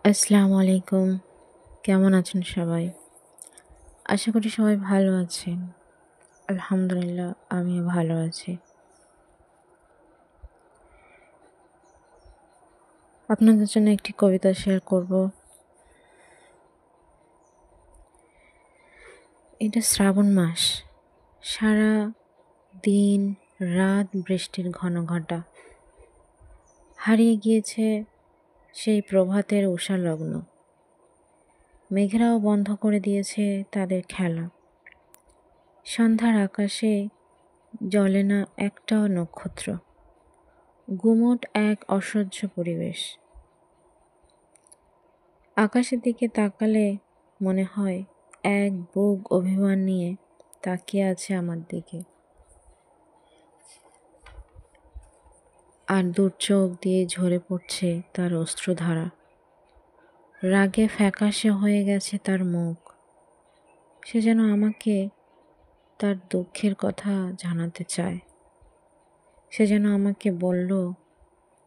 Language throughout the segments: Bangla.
আসসালামু আলাইকুম। কেমন আছেন সবাই? আশা করি সবাই ভালো আছেন। আলহামদুলিল্লাহ আমিও ভালো আছি। আপনাদের জন্য একটি কবিতা শেয়ার করব। এটা শ্রাবণ মাস। সারা দিন রাত বৃষ্টির ঘন ঘটা। হারিয়ে গিয়েছে সেই প্রভাতের উষালগ্ন। মেঘেরাও বন্ধ করে দিয়েছে তাদের খেলা। সন্ধ্যার আকাশে জ্বলে না একটাও নক্ষত্র। গুমোট এক অসহ্য পরিবেশ। আকাশের দিকে তাকালে মনে হয় এক বুক অভিমান নিয়ে তাকিয়ে আছে আমার দিকে। আর দূর চোখ দিয়ে ঝরে পড়ছে তার অশ্রুধারা। রাগে ফ্যাকাশে হয়ে গেছে তার মুখ। সে যেন আমাকে তার দুঃখের কথা জানাতে চায়। সে যেন আমাকে বলল,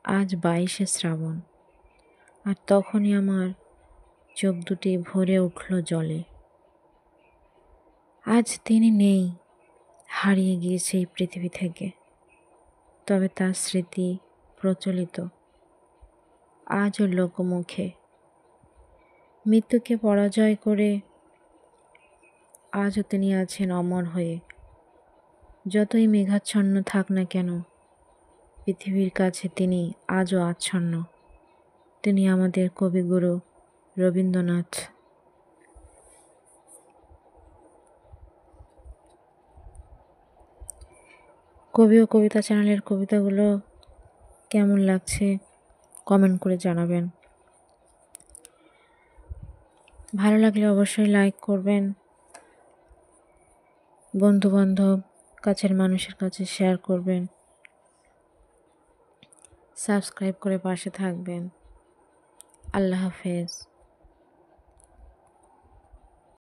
আজ 22শে শ্রাবণ। আর তখনই আমার চোখ দুটি ভরে উঠল জলে। আজ তিনি নেই, হারিয়ে গিয়েছে এই পৃথিবী থেকে। তবে তার স্মৃতি প্রচলিত আজও লোকমুখে। মৃত্যুকে পরাজয় করে আজও তিনি আছেন অমর হয়ে। যতই মেঘাচ্ছন্ন থাক না কেন, পৃথিবীর কাছে তিনি আজও আচ্ছন্ন। তিনি আমাদের কবিগুরু রবীন্দ্রনাথ। কবি ও কবিতা চ্যানেলের কবিতাগুলো কেমন লাগছে কমেন্ট করে জানাবেন। ভালো লাগলে অবশ্যই লাইক করবেন, বন্ধুবান্ধব কাছের মানুষের কাছে শেয়ার করবেন, সাবস্ক্রাইব করে পাশে থাকবেন। আল্লাহ হাফেজ।